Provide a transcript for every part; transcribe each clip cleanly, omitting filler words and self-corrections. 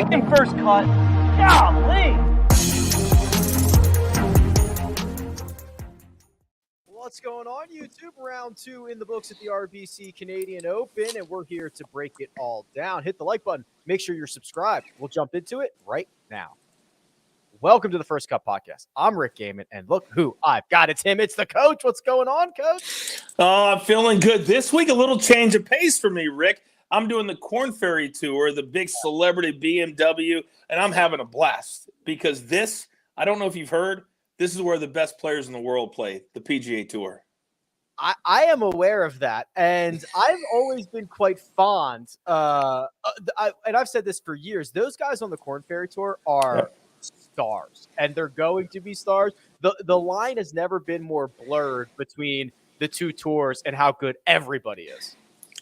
freaking first cut. Golly. What's going on, YouTube? Round 2 in the books at the RBC Canadian Open, and we're here to break it all down. Hit the like button. Make sure you're subscribed. We'll jump into it right now. Welcome to the First Cut Podcast. I'm Rick Gehman, and look who I've got. It's him. It's the coach. What's going on, coach? Oh, I'm feeling good. This week, a little change of pace for me, Rick. I'm doing the Korn Ferry Tour, the big celebrity BMW, and I'm having a blast because this, I don't know if you've heard, this is where the best players in the world play, the PGA Tour. I am aware of that, and I've always been quite fond. And I've said this for years. Those guys on the Korn Ferry Tour are stars, and they're going to be stars. The line has never been more blurred between the two tours and how good everybody is.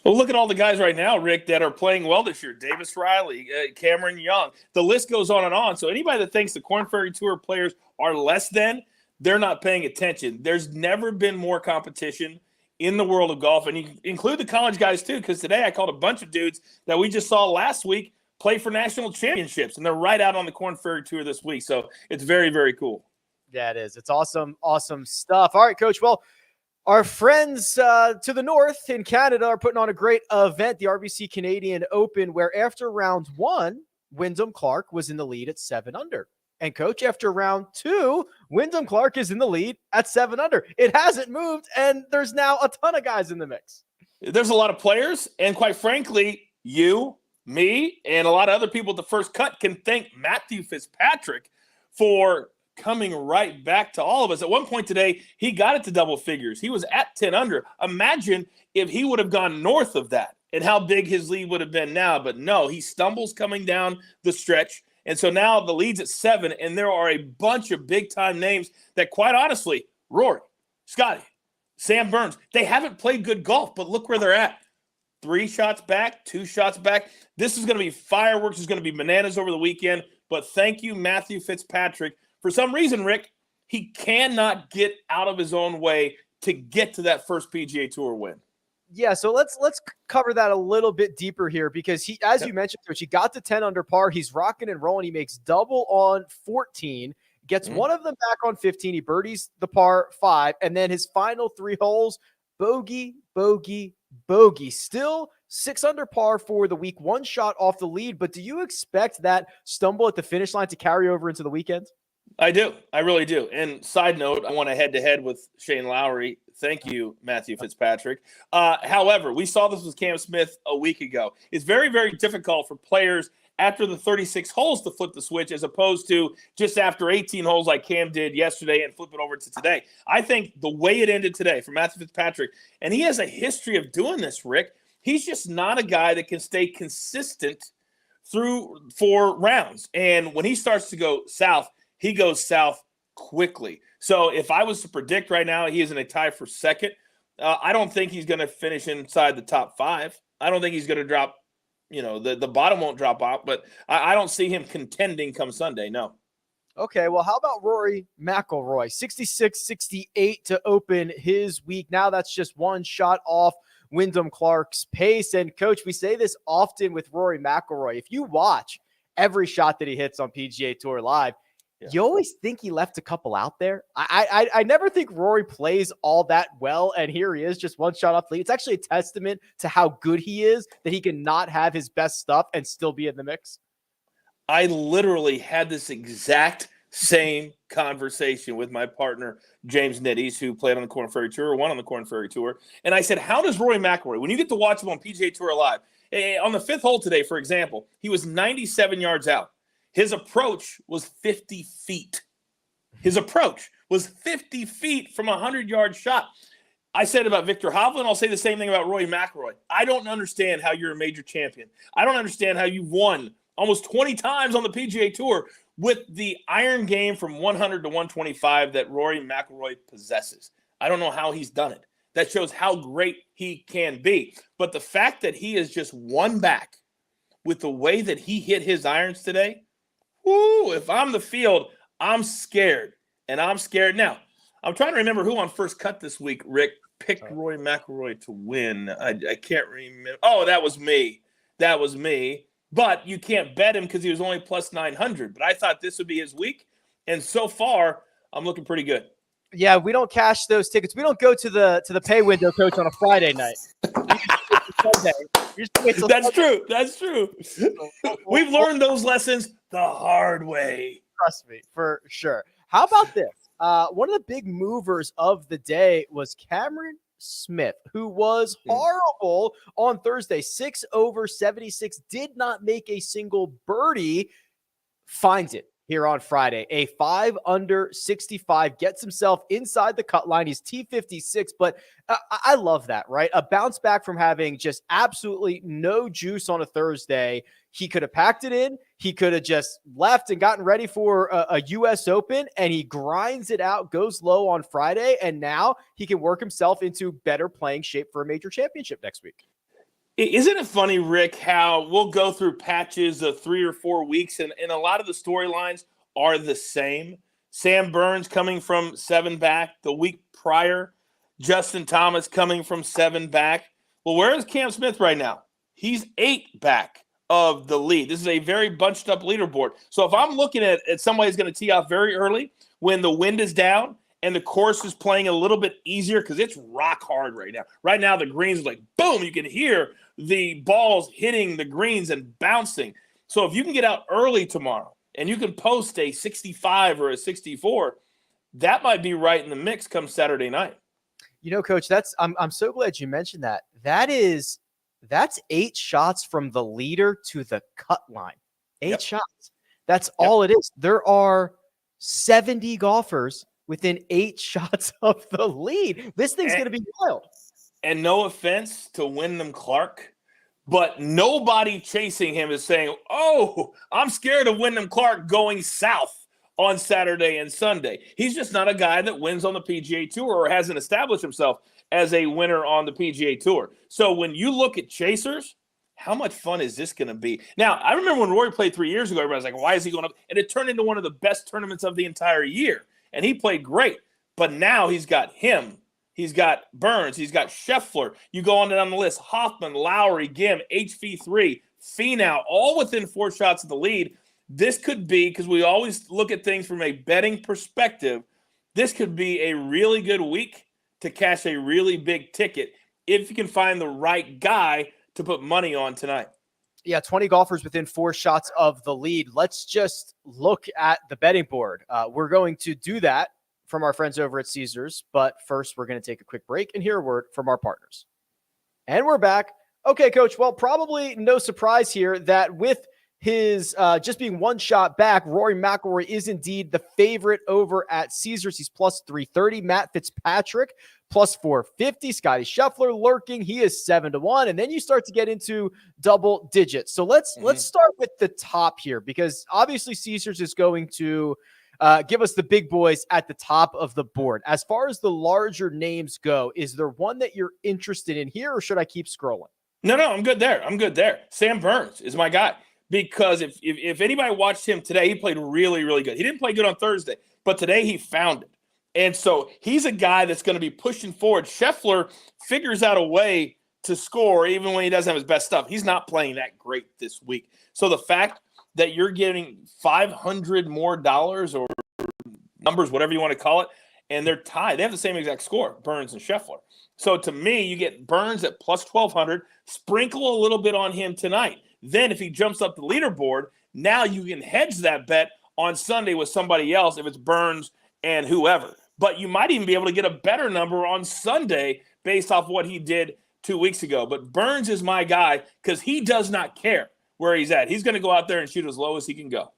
Well, look at all the guys right now, Rick, that are playing well this year. Davis Riley, Cameron Young. The list goes on and on. So anybody that thinks the Korn Ferry Tour players are less than, they're not paying attention. There's never been more competition in the world of golf, and you include the college guys too, because today I called a bunch of dudes that we just saw last week play for national championships, and they're right out on the Korn Ferry Tour this week. So it's very, very cool. Yeah, it is. It's awesome, awesome stuff. All right, Coach. Well, our friends to the north in Canada are putting on a great event, the RBC Canadian Open, where after round 1, Wyndham Clark was in the lead at 7 under. And, Coach, after round 2, Wyndham Clark is in the lead at 7 under. It hasn't moved, and there's now a ton of guys in the mix. There's a lot of players, and quite frankly, you, me, and a lot of other people at the First Cut can thank Matthew Fitzpatrick for coming right back to all of us. At one point today, he got it to double figures. He was at 10 under. Imagine if he would have gone north of that and how big his lead would have been now. But no, he stumbles coming down the stretch. And so now the lead's at 7, and there are a bunch of big-time names that, quite honestly, Rory, Scotty, Sam Burns, they haven't played good golf, but look where they're at. 3 shots back, 2 shots back. This is going to be fireworks. It's going to be bananas over the weekend. But thank you, Matthew Fitzpatrick. For some reason, Rick, he cannot get out of his own way to get to that first PGA Tour win. Yeah, so let's cover that a little bit deeper here because he, as you mentioned, Coach, he got to 10 under par. He's rocking and rolling. He makes double on 14, gets one of them back on 15. He birdies the par 5, and then his final 3 holes, bogey, bogey, bogey. Still 6 under par for the week, 1 shot off the lead. But do you expect that stumble at the finish line to carry over into the weekend? I do. I really do. And side note, I want to head-to-head with Shane Lowry. Thank you, Matthew Fitzpatrick. However, we saw this with Cam Smith a week ago. It's very, very difficult for players after the 36 holes to flip the switch as opposed to just after 18 holes like Cam did yesterday and flip it over to today. I think the way it ended today for Matthew Fitzpatrick, and he has a history of doing this, Rick, he's just not a guy that can stay consistent through 4 rounds. And when he starts to go south, he goes south quickly. So if I was to predict right now, he is in a tie for second. I don't think he's going to finish inside the top 5. I don't think he's going to drop, the bottom won't drop off, but I don't see him contending come Sunday, no. Okay, well, how about Rory McElroy? 66-68 to open his week. Now that's just 1 shot off Wyndham Clark's pace. And, Coach, we say this often with Rory McElroy. If you watch every shot that he hits on PGA Tour Live, you always think he left a couple out there. I never think Rory plays all that well, and here he is, just 1 shot off the lead. It's actually a testament to how good he is that he can not have his best stuff and still be in the mix. I literally had this exact same conversation with my partner, James Nitties, who played on the Korn Ferry Tour, won on the Korn Ferry Tour. And I said, how does Rory McElroy, when you get to watch him on PGA Tour Live, on the 5th hole today, for example, he was 97 yards out. His approach was 50 feet. His approach was 50 feet from a 100-yard shot. I said about Victor Hovland, I'll say the same thing about Rory McIlroy. I don't understand how you're a major champion. I don't understand how you've won almost 20 times on the PGA Tour with the iron game from 100 to 125 that Rory McIlroy possesses. I don't know how he's done it. That shows how great he can be. But the fact that he is just 1 back with the way that he hit his irons today, whoo, if I'm the field, I'm scared. And I'm scared. Now, I'm trying to remember who on First Cut this week, Rick, picked Rory McIlroy to win. I can't remember. Oh, that was me. That was me. but you can't bet him because he was only plus 900. But I thought this would be his week, and so far, I'm looking pretty good. Yeah, we don't cash those tickets. We don't go to the pay window, Coach, on a Friday night. That's true. That's true. We've learned those lessons the hard way. Trust me, for sure. How about this? One of the big movers of the day was Cameron Smith, who was horrible on Thursday. 6 over 76, did not make a single birdie. Finds it here on Friday. A 5 under 65, gets himself inside the cut line. He's T56, but I love that, right? A bounce back from having just absolutely no juice on a Thursday. He could have packed it in. He could have just left and gotten ready for a U.S. Open, and he grinds it out, goes low on Friday, and now he can work himself into better playing shape for a major championship next week. Isn't it funny, Rick, how we'll go through patches of 3 or 4 weeks, and a lot of the storylines are the same. Sam Burns coming from 7 back the week prior. Justin Thomas coming from 7 back. Well, where is Cam Smith right now? He's 8 back of the lead. This is a very bunched up leaderboard. So if I'm looking at somebody who's going to tee off very early when the wind is down and the course is playing a little bit easier because it's rock hard right now. Right now, the greens are like, boom, you can hear the balls hitting the greens and bouncing. So if you can get out early tomorrow and you can post a 65 or a 64, that might be right in the mix come Saturday night. You know, Coach, I'm so glad you mentioned that. That's 8 shots from the leader to the cut line. 8 shots. That's all it is. There are 70 golfers within 8 shots of the lead. This thing's going to be wild. And no offense to Wyndham Clark, but nobody chasing him is saying, oh, I'm scared of Wyndham Clark going south on Saturday and Sunday. He's just not a guy that wins on the PGA Tour or hasn't established himself as a winner on the PGA Tour. So when you look at chasers, how much fun is this going to be? Now, I remember when Rory played 3 years ago, everybody was like, why is he going up? And it turned into one of the best tournaments of the entire year. And he played great. But now he's got him. He's got Burns. He's got Scheffler. You go on down the list. Hoffman, Lowry, Gim, HV3, Finau, all within 4 shots of the lead. This could be, because we always look at things from a betting perspective, this could be a really good week to cash a really big ticket if you can find the right guy to put money on tonight. Yeah, 20 golfers within 4 shots of the lead. Let's just look at the betting board. We're going to do that from our friends over at Caesars, but first we're going to take a quick break and hear a word from our partners. And we're back. Okay, Coach, well, probably no surprise here that with his just being 1 shot back, Rory McElroy is indeed the favorite over at Caesars. He's plus 330. Matt Fitzpatrick plus 450. Scotty Scheffler lurking. He is 7-1. And then you start to get into double digits. So let's start with the top here, because obviously Caesars is going to give us the big boys at the top of the board. As far as the larger names go, is there one that you're interested in here, or should I keep scrolling? No, I'm good there. Sam Burns is my guy. Because if anybody watched him today, he played really, really good. He didn't play good on Thursday, but today he found it. And so he's a guy that's going to be pushing forward. Scheffler figures out a way to score even when he doesn't have his best stuff. He's not playing that great this week. So the fact that you're getting $500 more or numbers, whatever you want to call it, and they're tied. They have the same exact score, Burns and Scheffler. So to me, you get Burns at plus 1,200. Sprinkle a little bit on him tonight. Then if he jumps up the leaderboard, now you can hedge that bet on Sunday with somebody else if it's Burns and whoever. But you might even be able to get a better number on Sunday based off what he did 2 weeks ago. But Burns is my guy because he does not care where he's at. He's going to go out there and shoot as low as he can go.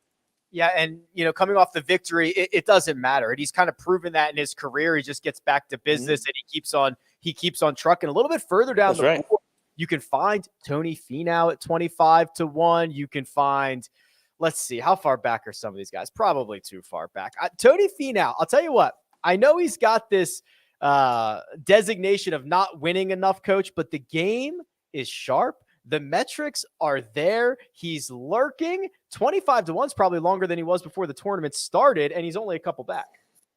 Yeah, and, coming off the victory, it doesn't matter. And he's kind of proven that in his career. He just gets back to business and he keeps on trucking. A little bit further down board, you can find Tony Finau at 25-1. You can find, let's see, how far back are some of these guys? Probably too far back. Tony Finau, I'll tell you what, I know he's got this designation of not winning enough, Coach, but the game is sharp. The metrics are there. He's lurking. 25-1 is probably longer than he was before the tournament started, and he's only a couple back.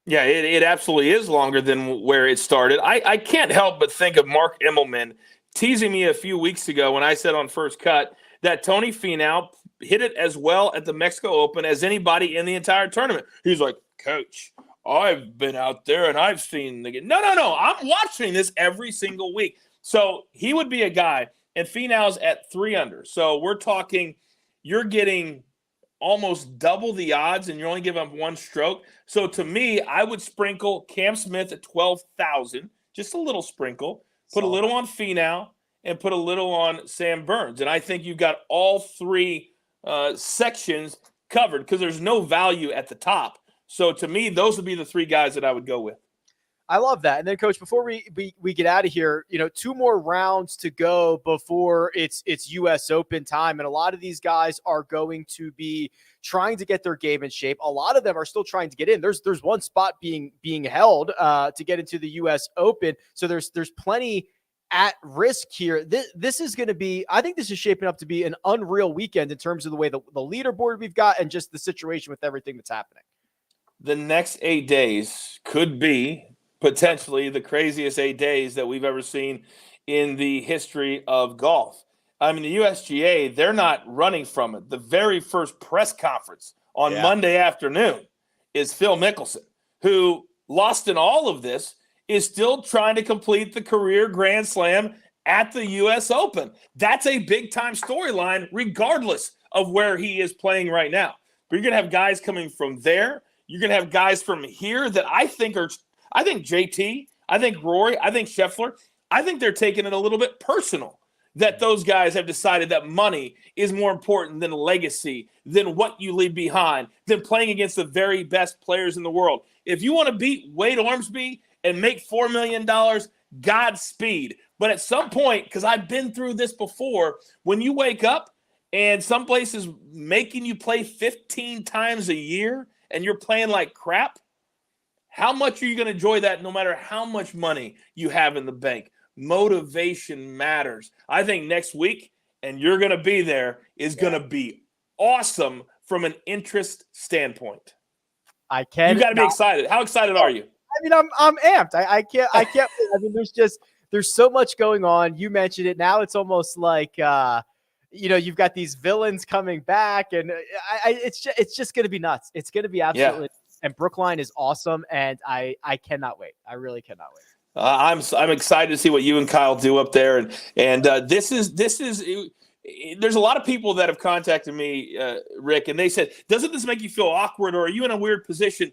Yeah, it absolutely is longer than where it started. I can't help but think of Mark Immelman teasing me a few weeks ago when I said on First Cut that Tony Finau hit it as well at the Mexico Open as anybody in the entire tournament. He's like, Coach, I've been out there and I've seen the game. No. I'm watching this every single week. So he would be a guy, and Finau's at 3 under. So we're talking you're getting almost double the odds and you're only giving up 1 stroke. So to me, I would sprinkle Cam Smith at 12,000, just a little sprinkle, put a little on Finau, and put a little on Sam Burns. And I think you've got all 3 sections covered because there's no value at the top. So to me, those would be the 3 guys that I would go with. I love that. And then, Coach, before we get out of here, 2 more rounds to go before it's U.S. Open time. And a lot of these guys are going to be trying to get their game in shape. A lot of them are still trying to get in. There's one spot being held to get into the U.S. Open. So there's plenty at risk here. This is going to be, I think this is shaping up to be an unreal weekend in terms of the way the leaderboard we've got and just the situation with everything that's happening. The next 8 days could be potentially the craziest 8 days that we've ever seen in the history of golf. I mean, the USGA, they're not running from it. The very first press conference on Monday afternoon is Phil Mickelson, who lost in all of this, is still trying to complete the career Grand Slam at the U.S. Open. That's a big-time storyline regardless of where he is playing right now. But you're going to have guys coming from there. You're going to have guys from here that I think JT, I think Rory, I think Scheffler, I think they're taking it a little bit personal that those guys have decided that money is more important than legacy, than what you leave behind, than playing against the very best players in the world. If you want to beat Wade Ormsby and make $4 million, Godspeed. But at some point, because I've been through this before, when you wake up and some place is making you play 15 times a year and you're playing like crap, how much are you going to enjoy that no matter how much money you have in the bank? Motivation matters. I think next week, and you're going to be there, is going to be awesome from an interest standpoint. You got to be excited. How excited are you? I mean, I'm amped. I can't. I mean, there's so much going on. You mentioned it. Now it's almost like you've got these villains coming back, and it's just going to be nuts. It's going to be absolutely. Yeah. And Brookline is awesome, and I cannot wait. I really cannot wait. I'm excited to see what you and Kyle do up there, and this is. There's a lot of people that have contacted me, Rick, and they said, "Doesn't this make you feel awkward, or are you in a weird position?"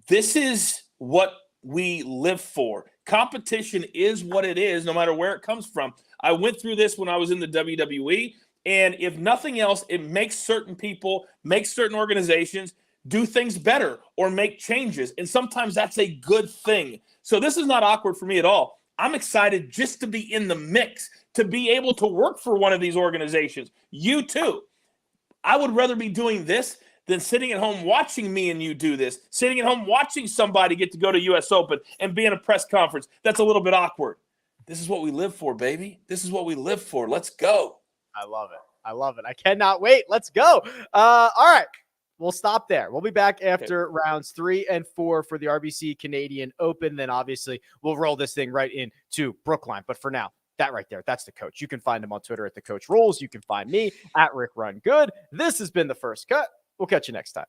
This is what we live for. Competition is what it is, no matter where it comes from. I went through this when I was in the WWE, and if nothing else, it makes certain people, makes certain organizations do things better or make changes. And sometimes that's a good thing. So this is not awkward for me at all. I'm excited just to be in the mix, to be able to work for one of these organizations. You too. I would rather be doing this than sitting at home watching me and you do this, sitting at home watching somebody get to go to U.S. Open and be in a press conference. That's a little bit awkward. This is what we live for, baby. This is what we live for. Let's go. I love it. I cannot wait. Let's go. All right. We'll stop there. We'll be back after rounds 3 and 4 for the RBC Canadian Open. Then obviously we'll roll this thing right into Brookline. But for now, that right there, that's the coach. You can find him on Twitter at the Coach Rules. You can find me at Rick Run Good. This has been The First Cut. We'll catch you next time.